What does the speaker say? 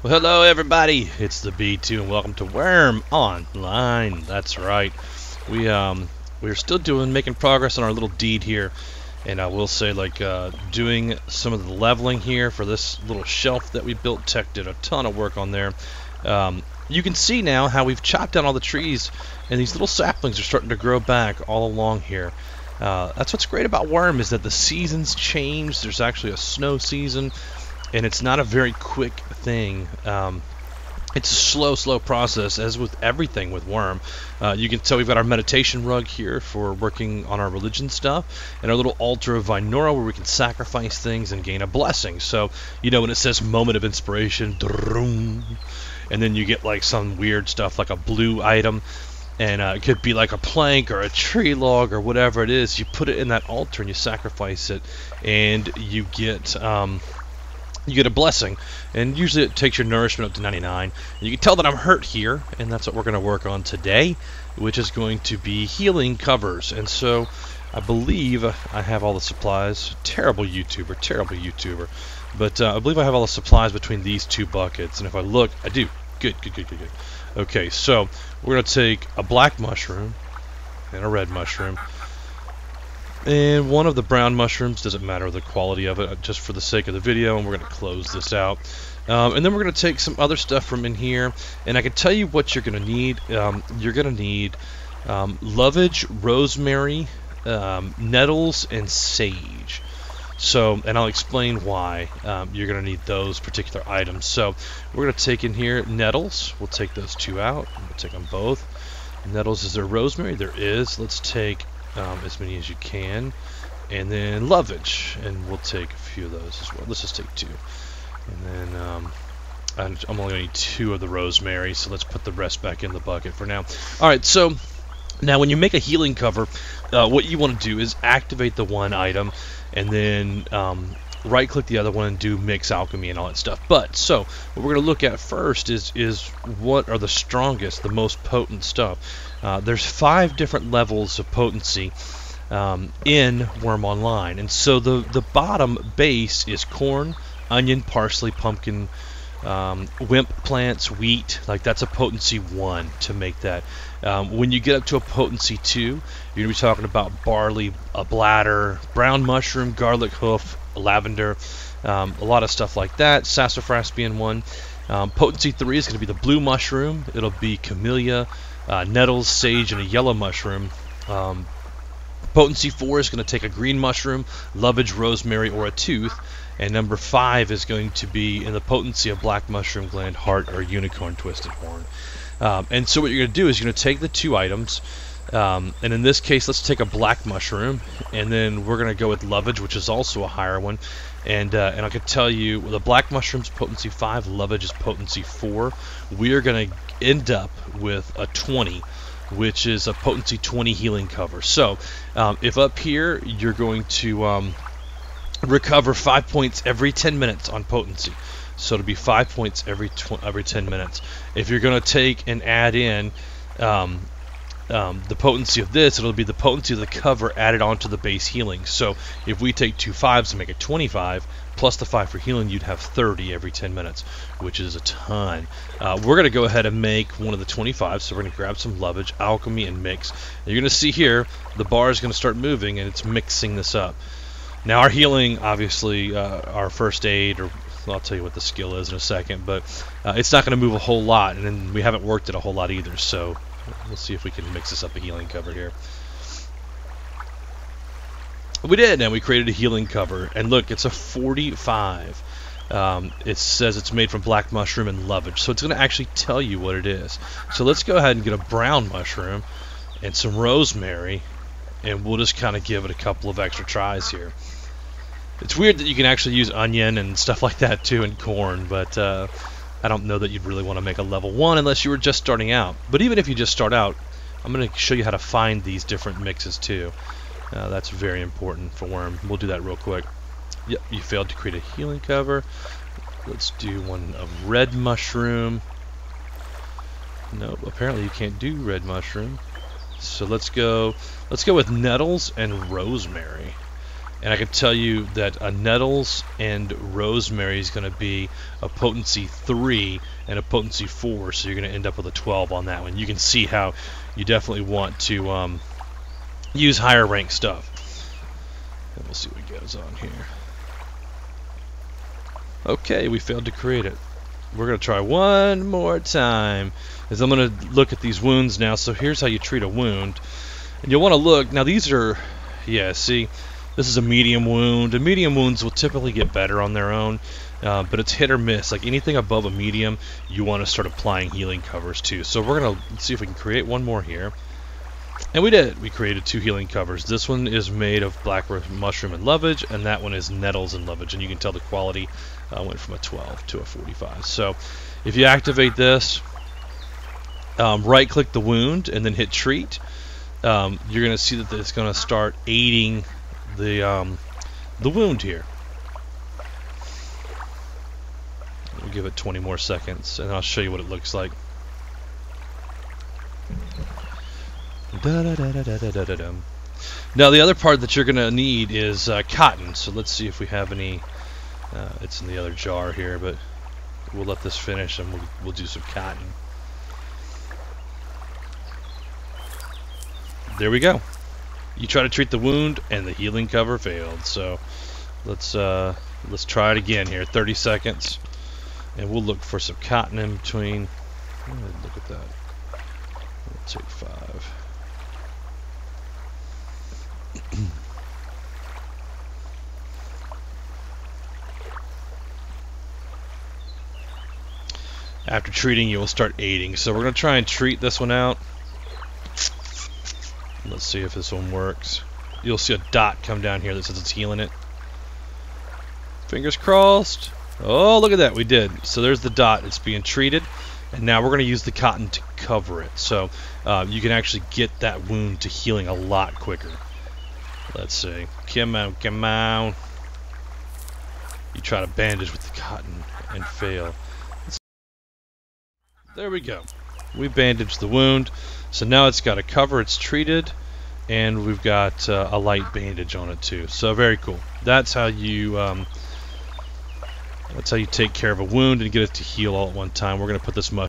Well, hello everybody. It's the B2 and welcome to Wurm Online. That's right. We're still making progress on our little deed here, and I will say, doing some of the leveling here for this little shelf that we built. Tech did a ton of work on there. You can see now how we've chopped down all the trees, and these little saplings are starting to grow back all along here. That's what's great about Wurm, is that the seasons change. There's actually a snow season, and it's not a very quick thing. It's a slow process, as with everything with Wurm. You can tell we've got our meditation rug here for working on our religion stuff, and our little altar of Vinora where we can sacrifice things and gain a blessing. So, you know, when it says moment of inspiration, and then you get like some weird stuff like a blue item, and it could be like a plank or a tree log or whatever it is. You put it in that altar and you sacrifice it, and you get a blessing, and usually it takes your nourishment up to 99. And you can tell that I'm hurt here, and that's what we're going to work on today, which is going to be healing covers. And so I believe I have all the supplies. Terrible YouTuber. But I believe I have all the supplies between these two buckets, and if I look, I do. Good. Okay, so we're going to take a black mushroom and a red mushroom, and one of the brown mushrooms. Doesn't matter the quality of it, just for the sake of the video, and we're going to close this out. And then we're going to take some other stuff from in here, and I can tell you what you're going to need. You're going to need lovage, rosemary, nettles, and sage. So, and I'll explain why you're going to need those particular items. So we're going to take in here nettles. We'll take those two out. We'll take them both. Nettles, is there rosemary? There is. Let's take as many as you can. And then lovage, and we'll take a few of those as well. Let's just take two. And then I'm only going to need 2 of the rosemary, so let's put the rest back in the bucket for now. Alright, so now when you make a healing cover, what you want to do is activate the one item, and then right click the other one and do mix alchemy and all that stuff. But so what we're going to look at first is what are the strongest, the most potent stuff. There's 5 different levels of potency in Wurm Online, and so the bottom base is corn, onion, parsley, pumpkin, wimp plants, wheat. Like, that's a potency 1 to make that. When you get up to a potency 2, you're gonna be talking about barley, a bladder, brown mushroom, garlic hoof, lavender, a lot of stuff like that. Sassafras being one. Potency 3 is going to be the blue mushroom. It'll be camellia, nettles, sage, and a yellow mushroom. Potency 4 is going to take a green mushroom, lovage, rosemary, or a tooth. And number 5 is going to be in the potency of black mushroom gland, heart, or unicorn twisted horn. And so what you're going to do is you're going to take the 2 items, and in this case, let's take a black mushroom, and then we're going to go with lovage, which is also a higher one. And I can tell you, the black mushroom's potency 5, lovage is potency 4. We are going to end up with a 20, which is a potency 20 healing cover. So if up here you're going to recover 5 points every 10 minutes on potency, so it'll be 5 points every 10 minutes. If you're going to take and add in the potency of this, it'll be the potency of the cover added onto the base healing. So if we take 2 5s and make it 25, plus the 5 for healing, you'd have 30 every 10 minutes, which is a ton. We're going to go ahead and make one of the 25s, so we're going to grab some lovage, alchemy, and mix. And you're going to see here, the bar is going to start moving, and it's mixing this up. Now our healing, obviously, our first aid, or I'll tell you what the skill is in a second, but it's not going to move a whole lot, and then we haven't worked it a whole lot either, so we'll see if we can mix this up a healing cover here. We did, and we created a healing cover, and look, it's a 45. It says it's made from black mushroom and lovage, so it's going to actually tell you what it is. So let's go ahead and get a brown mushroom and some rosemary, and we'll just kind of give it a couple of extra tries here. It's weird that you can actually use onion and stuff like that too, and corn, but I don't know that you'd really want to make a level 1 unless you were just starting out. But even if you just start out, I'm going to show you how to find these different mixes too. That's very important for Wurm. We'll do that real quick. Yep, you failed to create a healing cover. Let's do one of red mushroom. Nope, apparently you can't do red mushroom. So let's go with nettles and rosemary. And I can tell you that nettles and rosemary is going to be a potency 3 and a potency 4, so you're going to end up with a 12 on that one. You can see how you definitely want to use higher rank stuff. And we'll see what goes on here. Okay, we failed to create it. We're going to try one more time, as I'm going to look at these wounds now. So here's how you treat a wound. And you'll want to look, now these are, yeah, see, this is a medium wound, and medium wounds will typically get better on their own, but it's hit or miss. Like anything above a medium, you want to start applying healing covers to. So we're going to see if we can create one more here. And we did. We created 2 healing covers. This one is made of black mushroom and lovage, and that one is nettles and lovage. And you can tell the quality went from a 12 to a 45. So if you activate this, right-click the wound and then hit treat, you're going to see that it's going to start aiding the wound here. We'll give it 20 more seconds, and I'll show you what it looks like. Now the other part that you're going to need is cotton. So let's see if we have any. It's in the other jar here, but we'll let this finish and we'll do some cotton. There we go. You try to treat the wound and the healing cover failed. So let's try it again here. 30 seconds, and we'll look for some cotton in between. Look at that. We'll take 5. After treating, you will start aiding. So we're going to try and treat this one out. Let's see if this one works. You'll see a dot come down here that says it's healing it. Fingers crossed. Oh, look at that. We did. So there's the dot. It's being treated. And now we're going to use the cotton to cover it. So you can actually get that wound to healing a lot quicker. Let's see. Come on, come on. You try to bandage with the cotton and fail. There we go. We bandaged the wound. So now it's got a cover, it's treated, and we've got a light bandage on it too. So very cool. That's how you take care of a wound and get it to heal all at one time. We're going to put this much